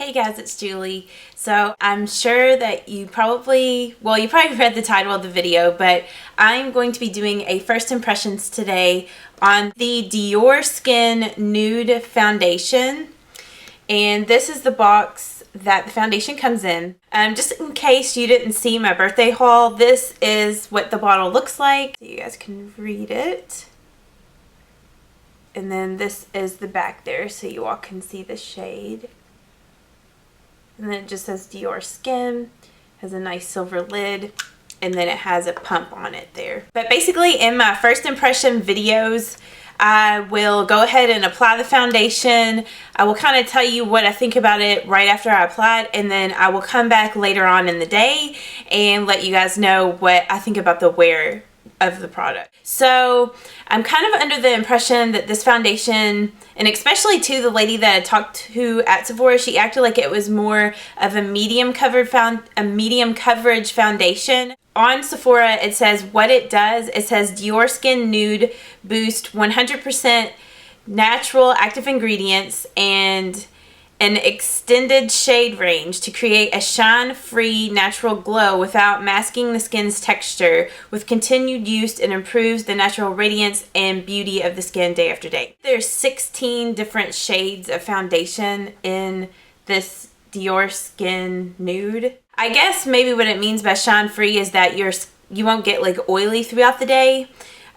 Hey guys, it's Julie. So I'm sure that you probably read the title of the video, but I'm going to be doing a first impressions today on the DiorSkin Nude Foundation. And this is the box that the foundation comes in. Just in case you didn't see my birthday haul, this is what the bottle looks like. You guys can read it. And then this is the back there so you all can see the shade. And then it just says DiorSkin, has a nice silver lid, and then it has a pump on it there. But basically in my first impression videos, I will go ahead and apply the foundation. I will kind of tell you what I think about it right after I apply it, and then I will come back later on in the day and let you guys know what I think about the wear of the product. So I'm kind of under the impression that this foundation, and especially to the lady that I talked to at Sephora, she acted like it was more of a medium coverage foundation. On Sephora, it says what it does. It says DiorSkin Nude Boost 100% natural active ingredients and an extended shade range to create a shine-free natural glow without masking the skin's texture. With continued use, it improves the natural radiance and beauty of the skin day after day. There's 16 different shades of foundation in this DiorSkin Nude. I guess maybe what it means by shine-free is that you won't get like oily throughout the day.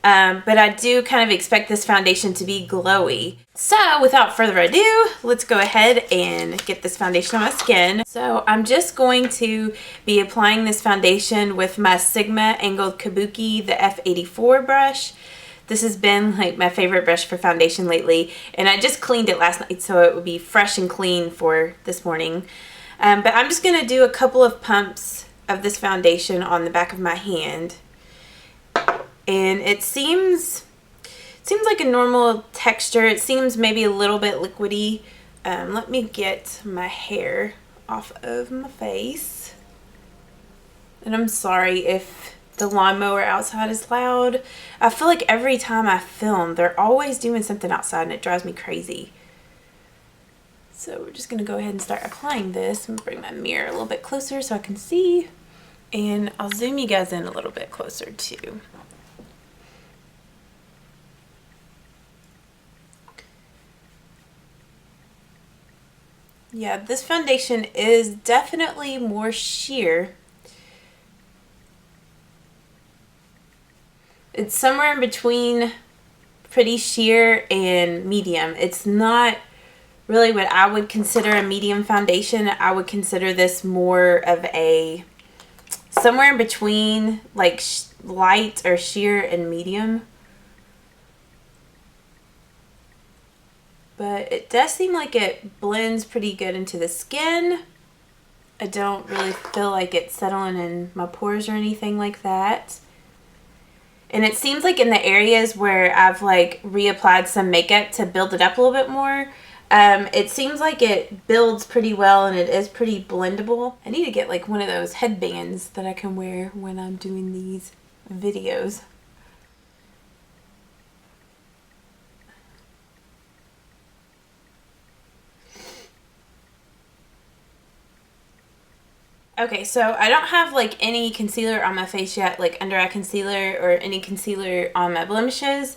But I do kind of expect this foundation to be glowy. So without further ado, let's go ahead and get this foundation on my skin. So I'm just going to be applying this foundation with my Sigma Angled Kabuki, the F84 brush. This has been like my favorite brush for foundation lately, and I just cleaned it last night so it would be fresh and clean for this morning. But I'm just going to do a couple of pumps of this foundation on the back of my hand. And it seems like a normal texture. It seems maybe a little bit liquidy. Let me get my hair off of my face. And I'm sorry if the lawnmower outside is loud. I feel like every time I film, they're always doing something outside and it drives me crazy. So we're just going to go ahead and start applying this. I'm going to bring my mirror a little bit closer so I can see. And I'll zoom you guys in a little bit closer too. Yeah, this foundation is definitely more sheer. It's somewhere in between pretty sheer and medium. It's not really what I would consider a medium foundation. I would consider this more of a somewhere in between like light or sheer and medium. But it does seem like it blends pretty good into the skin. I don't really feel like it's settling in my pores or anything like that. And it seems like in the areas where I've like reapplied some makeup to build it up a little bit more, it seems like it builds pretty well and it is pretty blendable. I need to get like one of those headbands that I can wear when I'm doing these videos. Okay, so I don't have like any concealer on my face yet, like under eye concealer or any concealer on my blemishes.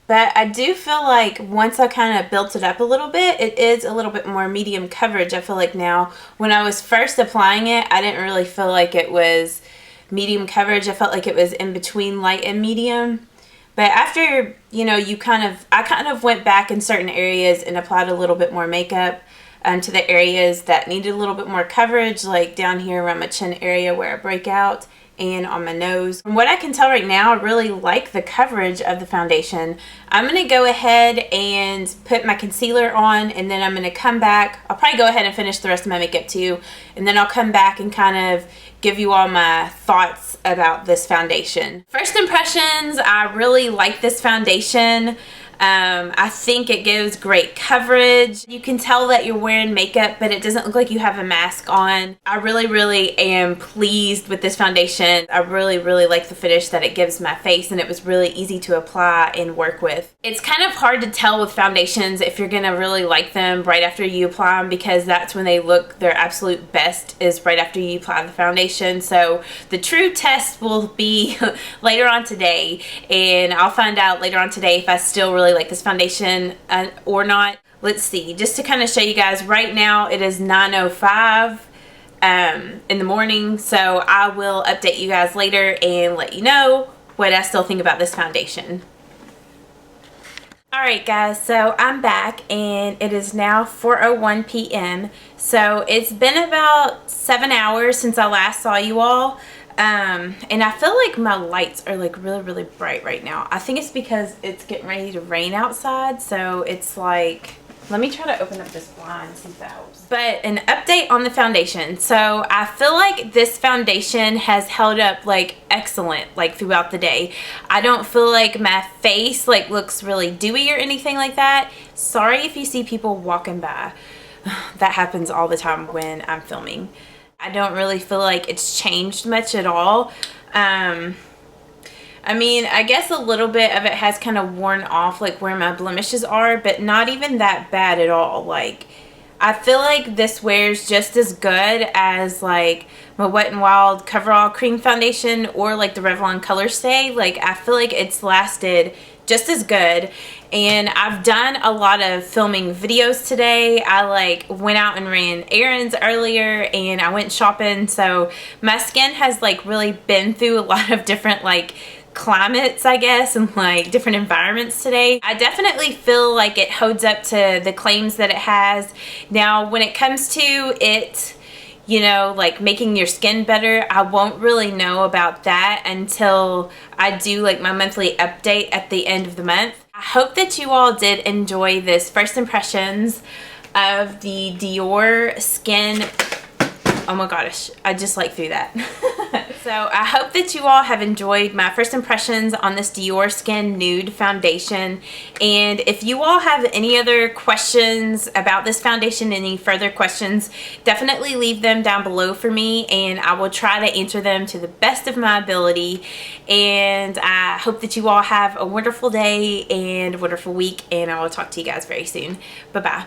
But I do feel like once I kind of built it up a little bit, it is a little bit more medium coverage. I feel like now, when I was first applying it, I didn't really feel like it was medium coverage. I felt like it was in between light and medium. But after, you know, I kind of went back in certain areas and applied a little bit more makeup to the areas that needed a little bit more coverage, like down here around my chin area where I break out and on my nose. From what I can tell right now, I really like the coverage of the foundation. I'm going to go ahead and put my concealer on, and then I'm going to come back. I'll probably go ahead and finish the rest of my makeup too, and then I'll come back and kind of give you all my thoughts about this foundation. First impressions, I really like this foundation. I think it gives great coverage. You can tell that you're wearing makeup, but it doesn't look like you have a mask on. I really am pleased with this foundation. I really like the finish that it gives my face, and it was really easy to apply and work with. It's kind of hard to tell with foundations if you're gonna really like them right after you apply them, because that's when they look their absolute best, is right after you apply the foundation. So the true test will be later on today, and I'll find out later on today if I still really like this foundation or not. Let's see, just to kind of show you guys, right now it is 9:05 in the morning, so I will update you guys later and let you know what I still think about this foundation. Alright guys, so I'm back and it is now 4:01 p.m. So it's been about 7 hours since I last saw you all. And I feel like my lights are like really bright right now. I think it's because it's getting ready to rain outside, so it's like, let me try to open up this blind and see if that helps. But an update on the foundation. So I feel like this foundation has held up like excellent like throughout the day. I don't feel like my face like looks really dewy or anything like that. Sorry if you see people walking by. That happens all the time when I'm filming. I don't really feel like it's changed much at all. I mean, I guess a little bit of it has kind of worn off, like where my blemishes are, but not even that bad at all. Like, I feel like this wears just as good as like my Wet n Wild Coverall Cream Foundation or like the Revlon Color Stay. Like, I feel like it's lasted just as good. And I've done a lot of filming videos today. I like went out and ran errands earlier, and I went shopping, so my skin has like really been through a lot of different like climates, I guess, and like different environments today. I definitely feel like it holds up to the claims that it has. Now when it comes to it, you know, like making your skin better, I won't really know about that until I do like my monthly update at the end of the month. I hope that you all did enjoy this first impressions of the DiorSkin. Oh my gosh, I just like threw that. So I hope that you all have enjoyed my first impressions on this DiorSkin Nude foundation. And if you all have any other questions about this foundation, any further questions, definitely leave them down below for me, and I will try to answer them to the best of my ability. And I hope that you all have a wonderful day and a wonderful week, and I will talk to you guys very soon. Bye-bye.